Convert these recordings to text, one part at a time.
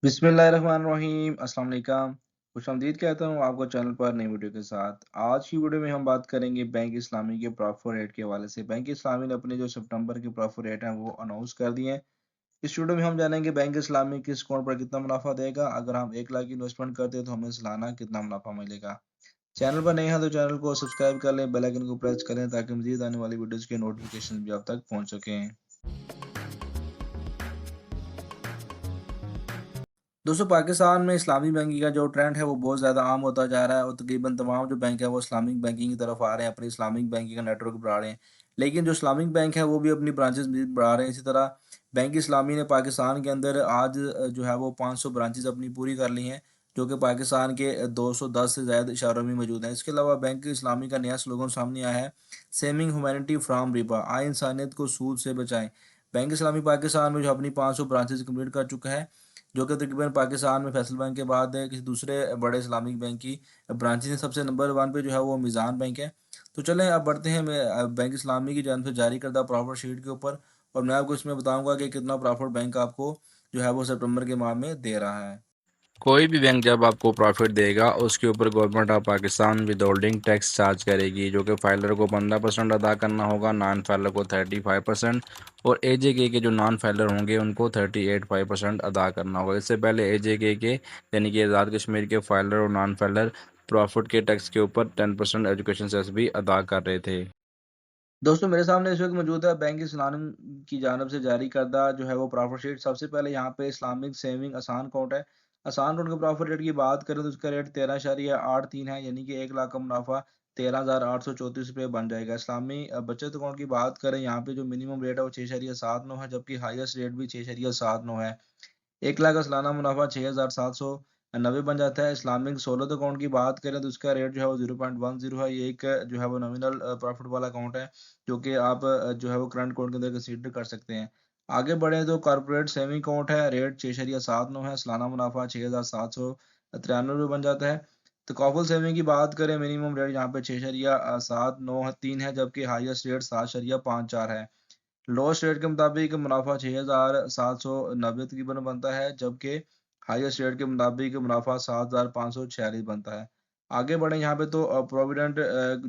बिस्मिल्लाहिर्रहमानिर्रहीम अस्सलाम वालेकुम। खुशामदीद कहता हूँ आपको चैनल पर नई वीडियो के साथ। आज की वीडियो में हम बात करेंगे बैंक इस्लामी के प्रॉफिट रेट के हवाले से। बैंक इस्लामी ने अपने जो सितंबर के प्रॉफिट रेट हैं वो अनाउंस कर दिए हैं। इस वीडियो में हम जानेंगे बैंक इस्लामी किस अकाउंट पर कितना मुनाफा देगा। अगर हम 1 लाख की इन्वेस्टमेंट करते हैं तो हमें सालाना कितना मुनाफा मिलेगा। चैनल पर नए हैं तो चैनल को सब्सक्राइब कर लें, बेल आइकन को प्रेस करें ताकि मजीद आने वाली वीडियोज़ के नोटिफिकेशन भी आप तक पहुँच सकें। दोस्तों, पाकिस्तान में इस्लामी बैंकिंग का जो ट्रेंड है वो बहुत ज़्यादा आम होता जा रहा है और तकरीबन तमाम जो बैंक है वो इस्लामिक बैंकिंग की तरफ आ रहे हैं, अपनी इस्लामिक बैंकिंग का नेटवर्क बढ़ा रहे हैं। लेकिन जो इस्लामिक बैंक है वो भी अपनी ब्रांचेस मज़ीद बढ़ा रहे हैं। इसी तरह बैंक इस्लामी ने पाकिस्तान के अंदर आज जो है वो 500 ब्रांचेस अपनी पूरी कर ली हैं, जो कि पाकिस्तान के 210 से ज़्यादा शहरों में मौजूद हैं। इसके अलावा बैंक इस्लामी का नया स्लोगन सामने आया है, सेविंग ह्यूमैनिटी फ्राम रिबा, आए इंसानियत को सूद से बचाएं। बैंक इस्लामी पाकिस्तान में जो अपनी 500 ब्रांचेस कंप्लीट कर चुका है, जो कि तकरीबन पाकिस्तान में फैसल बैंक के बाद किसी दूसरे बड़े इस्लामिक बैंक की ब्रांचेज़ हैं। सबसे नंबर 1 पे जो है वो मीज़ान बैंक है। तो चलें अब बढ़ते हैं बैंक इस्लामी की जानिब से जारी करदा प्रॉफिट शीट के ऊपर, और मैं आपको इसमें बताऊँगा कि कितना प्रॉफिट बैंक आपको जो है वो सितंबर के माह में दे रहा है। कोई भी बैंक जब आपको प्रॉफिट देगा उसके ऊपर government of Pakistan withholding tax charge करेगी, जो कि फाइलर को 15% अदा करना होगा, नॉन फाइलर को 35% और एजेके के जो नॉन फाइलर होंगे उनको 38.5% अदा करना होगा। इससे पहले एजेके के यानी कि आज़ाद कश्मीर के फाइलर और नॉन फाइलर प्रॉफिट के टैक्स के ऊपर 10% एजुकेशन सेस भी अदा कर रहे थे। दोस्तों, मेरे सामने इस वक़्त मौजूद है बैंक इस्लामी की जानिब से जारी करदा जो है वो प्रॉफिट शीट। सबसे पहले यहाँ पे इस्लामिक सेविंग आसान अकाउंट है। आसान अकाउंट के प्रॉफिट रेट की बात करें तो उसका रेट 13.83 है, यानी कि 1 लाख का मुनाफा 13,834 रुपये बन जाएगा। इस्लामी बचत अकाउंट की बात करें, यहाँ पे जो मिनिमम रेट है वो 6.79 है, जबकि हाईएस्ट रेट भी 6.79 है। 1 लाख का सालाना मुनाफा 6,790 बन जाता है। इस्लामिक सहूलत अकाउंट की बात करें तो उसका रेट जो है वो 0.10 है। ये एक जो है वो नॉमिनल प्रॉफिट वाला अकाउंट है, जो कि आप जो है वो करंट अकाउंट के अंदर कंसीडर कर सकते हैं। आगे बढ़ें तो कॉर्पोरेट सेविंग अकाउंट है, रेट 6.79 है, सालाना मुनाफा 6,793 बन जाता है। तकाफुल सेविंग की बात करें, मिनिमम रेट यहाँ पे 6.793 है, जबकि हाईएस्ट रेट 7.54 है। लोएस्ट रेट के मुताबिक मुनाफा 6,790 तकरीबन बनता है, जबकि हाईएस्ट रेट के मुताबिक मुनाफा 7,546 बनता है। आगे बढ़ें यहाँ पे तो प्रोविडेंट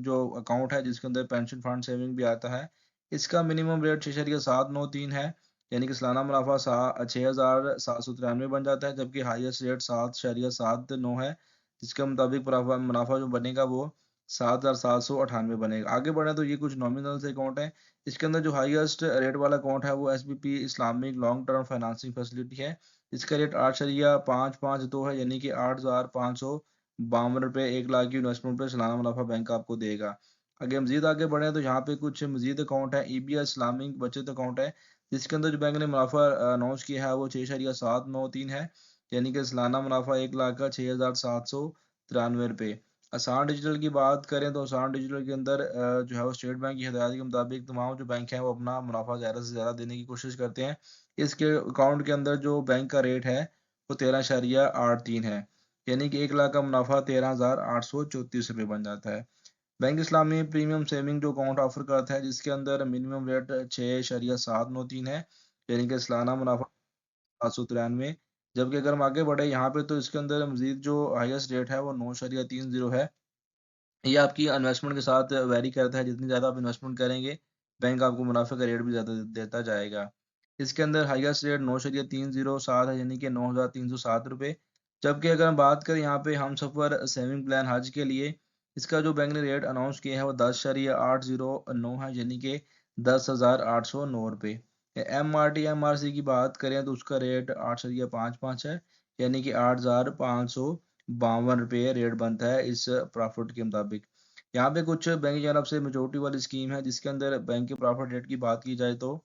जो अकाउंट है जिसके अंदर पेंशन फंड सेविंग भी आता है, इसका मिनिमम रेट 6.793 है, यानी कि सालाना मुनाफा 6,793 बन जाता है, जबकि हाईएस्ट रेट 7.79 है, जिसके मुताबिक मुनाफा जो बनेगा वो 7,798 बनेगा। आगे बढ़ें तो ये कुछ नॉमिनल से अकाउंट हैं। इसके अंदर जो हाईएस्ट रेट वाला अकाउंट है वो SBP Islamic long term financing facility है। इसका रेट 8.552 है, यानी कि 8,552 रुपये 1 लाख की इन्वेस्टमेंट पे सालाना मुनाफा बैंक आपको देगा। आगे मज़ीद आगे बढ़ें तो यहाँ पे कुछ मज़ीद अकाउंट है। ईबीएस इस्लामिक बचत अकाउंट है, जिसके अंदर जो बैंक ने मुनाफा अनाउंस किया है वो 6.793 है, यानी कि सालाना मुनाफा 1 लाख का 6,793 रुपये। आसान डिजिटल की बात करें तो आसान डिजिटल के अंदर जो है वो स्टेट बैंक की हिदायत के मुताबिक तमाम जो बैंक हैं वो अपना मुनाफा ज़्यादा से ज़्यादा देने की कोशिश करते हैं। इसके अकाउंट के अंदर जो बैंक का रेट है वो 13.83 है, यानी कि 1 लाख का मुनाफा 13,834 रुपये बन जाता है। बैंक इस्लामी प्रीमियम सेविंग जो अकाउंट ऑफर करता है, जिसके अंदर मिनिमम रेट 6.793 है, यानी कि सालाना मुनाफा 793। जबकि अगर हम आगे बढ़े यहाँ पे तो इसके अंदर मज़ीद जो हाईएस्ट रेट है वो 9.30 है। ये आपकी इन्वेस्टमेंट के साथ वैरी करता है, जितनी ज़्यादा आप इन्वेस्टमेंट करेंगे, बैंक आपको मुनाफ़े का रेट भी ज़्यादा देता जाएगा। इसके अंदर हाईएस्ट रेट 9.307 है, यानी कि 9,307 रुपये। जबकि अगर हम बात करें यहाँ पे हमसफ़र सेविंग प्लान हज के लिए, इसका जो बैंक ने रेट अनाउंस किया है वो 10.809 है, यानी कि 10,809 रुपये। एमआरटी एमआरसी की बात करें तो उसका रेट 8.55 है, यानी कि 8,552 रुपये रेट बनता है इस प्रॉफिट के मुताबिक। यहाँ पे कुछ बैंक की जानब से मैच्योरिटी वाली स्कीम है, जिसके अंदर बैंक के प्रॉफिट रेट की बात की जाए तो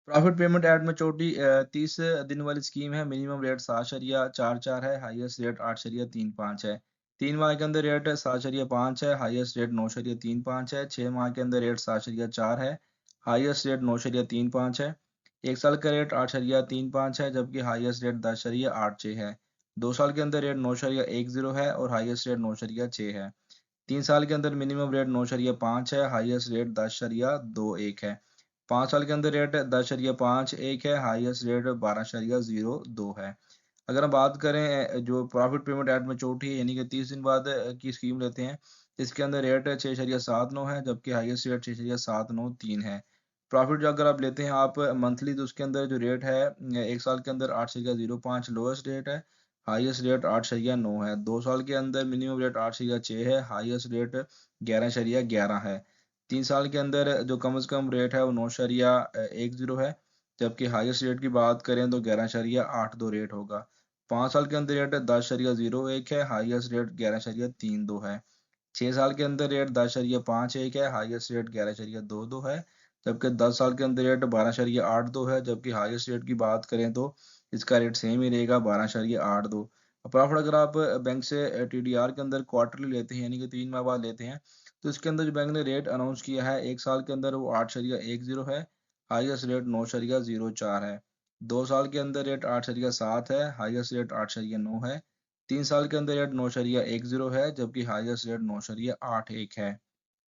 प्रॉफिट पेमेंट एट मैच्योरिटी 30 दिन वाली स्कीम है। मिनिमम रेट 7.44 है, हाईएस्ट रेट 8.35 है। 3 माह के अंदर रेट 7.5 है, हाईएस्ट रेट 9.35 है। 6 माह के अंदर रेट 7.4 है, हाईएस्ट रेट 9.35 है। 1 साल का रेट 8.35 है, जबकि हाईएस्ट रेट 10.86 है। 2 साल के अंदर रेट 9.10 है और हाईएस्ट रेट 9.6 है। 3 साल के अंदर मिनिमम रेट 9.5 है, हाईएस्ट रेट 10.21 है। 5 साल के अंदर रेट 10.51 है, हाईएस्ट रेट 12.02 है। अगर हम बात करें जो प्रॉफिट पेमेंट एट मैच्योरिटी है यानी कि 30 दिन बाद की स्कीम लेते हैं, इसके अंदर रेट 6.79 है जबकि हाईएस्ट रेट 6.793 है। प्रॉफिट जो अगर आप लेते हैं आप मंथली तो उसके अंदर जो रेट है 1 साल के अंदर 8.05 लोएस्ट रेट है, हाईएस्ट रेट 8.9 है। 2 साल के अंदर मिनिमम रेट 8.6 है, हाईएस्ट रेट 11.11 है। 3 साल के अंदर जो कम से कम रेट है वो 9.10 है, जबकि हाईएस्ट रेट की बात करें तो 11.82 रेट होगा। 5 साल के अंदर रेट 10.01 है, हाईएस्ट रेट 11.32 है। 6 साल के अंदर रेट 10.51 है, हाईएस्ट रेट 11.22 है, जबकि 10 साल के अंदर रेट 12.82 है, जबकि हाईएस्ट रेट की बात करें तो इसका रेट सेम ही रहेगा 12.82। प्रॉफिट अगर आप बैंक से टीडीआर के अंदर क्वार्टरली लेते हैं यानी कि 3 माह बाद लेते हैं, तो इसके अंदर जो बैंक ने रेट अनाउंस किया है 1 साल के अंदर वो 8.10 है, हाईएस्ट रेट 9.04 है। 2 साल के अंदर रेट 8.7 है, हाईएस्ट रेट 8.9 है। 3 साल के अंदर रेट 9.10 है, जबकि हाईएस्ट रेट 9.81 है।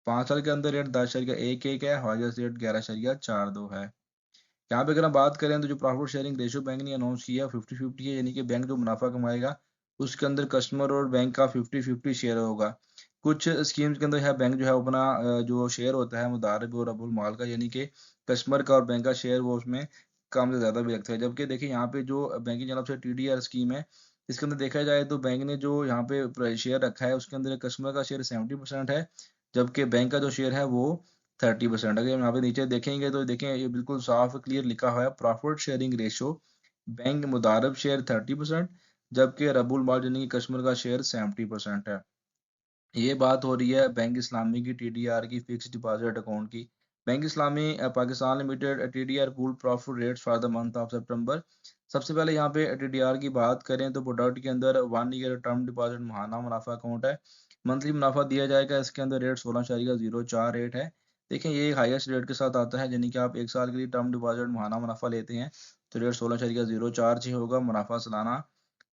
5 साल के अंदर रेट 10.11 है, हाईएस्ट रेट 11.42 है। यहाँ पे अगर हम बात करें तो जो प्रॉफिट शेयरिंग रेशियो बैंक ने अनाउंस किया 50-50 है, यानी कि बैंक जो मुनाफा कमाएगा उसके अंदर कस्टमर और बैंक का 50-50 शेयर होगा। कुछ स्कीम्स के अंदर है बैंक जो है वो अपना जो शेयर होता है मुदारिब और रब्बुल माल का यानी कि कस्टमर का और बैंक का शेयर वो उसमें कम से ज़्यादा भी रखता है। जबकि देखिए यहाँ पे जो बैंक की जानब से टीडीआर स्कीम है, इसके अंदर देखा जाए तो बैंक ने जो यहाँ पे शेयर रखा है उसके अंदर कस्टमर का शेयर 70% है, जबकि बैंक का जो शेयर है वो 30%। अगर हम यहाँ पे नीचे देखेंगे तो देखें ये बिल्कुल साफ क्लियर लिखा हुआ है प्रॉफिट शेयरिंग रेशो बैंक मुदारिब शेयर 30% जबकि रब्बुल माल यानी कि कस्टमर का शेयर 70% है। ये बात हो रही है बैंक इस्लामी की टीडीआर की फिक्स्ड डिपॉजिट अकाउंट की। Bank Islami Pakistan limited TDR pool profit rates for the month of सितंबर। सबसे पहले यहाँ पे टीडीआर की बात करें तो प्रोडक्ट के अंदर 1 ईयर टर्म डिपॉजिट महाना मुनाफा अकाउंट है। मंथली मुनाफा दिया जाएगा, इसके अंदर रेट 16.04 रेट है। देखें ये हाईएस्ट रेट के साथ आता है, यानी कि आप 1 साल के लिए टर्म डिपॉजिट महाना मुनाफा लेते हैं तो रेट 16.04 ही होगा, मुनाफा सालाना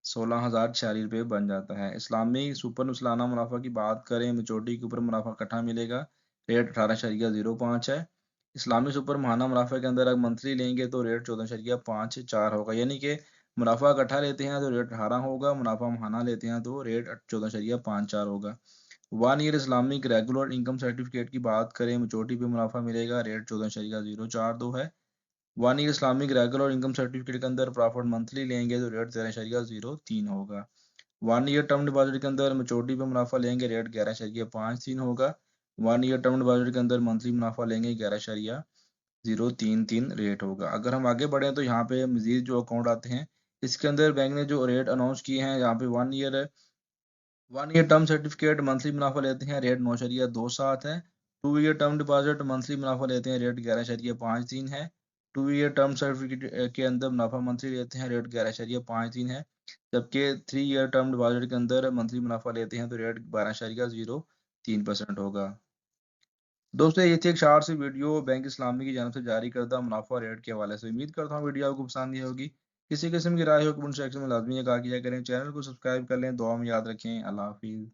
16,046 बन जाता है। इस्लामी सुपर सालाना मुनाफा की बात करें मेच्योरिटी के ऊपर मुनाफा इकट्ठा मिलेगा, रेट 18.05 है। इस्लामी सुपर महाना मुनाफे के अंदर अगर मंथली लेंगे तो रेट 14.54 होगा, यानी कि मुनाफा इकट्ठा लेते हैं तो रेट 18 होगा, मुनाफा महाना लेते हैं तो रेट 14.54 होगा। 1 year Islamic regular income certificate की बात करें मेच्योरिटी पे मुनाफा मिलेगा, रेट 14.042 है। 1 year Islamic regular income certificate के अंदर प्रॉफिट मंथली लेंगे तो रेट 13.03 होगा। 1 ईयर टर्म डिपॉजिट के अंदर मेच्योरिटी पे मुनाफा लेंगे रेट 11.53 होगा। 1 ईयर टर्म डिपॉजिट के अंदर मंथली मुनाफा लेंगे 11.033 रेट होगा। अगर हम आगे बढ़ें तो यहाँ पे मजीद जो अकाउंट आते हैं इसके अंदर बैंक ने जो रेट अनाउंस किए हैं यहाँ पे 1 ईयर टर्म सर्टिफिकेट मंथली मुनाफा लेते हैं रेट 9.27 है। 2 ईयर टर्म डिपॉजिट मंथली मुनाफा लेते हैं रेट 11.53 है। 2 ईयर टर्म सर्टिफिकेट के अंदर मुनाफा मंथली लेते हैं रेट 11.53 है, जबकि 3 ईयर टर्म डिपॉजिट के अंदर मंथली मुनाफा लेते हैं तो रेट 12.03% होगा। दोस्तों ये थी एक शॉर्ट सी वीडियो बैंक इस्लामी की जानब से जारी करदा मुनाफा रेट के हवाले से। उम्मीद करता हूँ वीडियो आपको पसंद आई होगी। किसी किस्म की राय हो कमेंट सेक्शन में लाजमी आगाह किया करें। चैनल को सब्सक्राइब कर लें। दुआ में याद रखें। अल्लाह हाफिज़।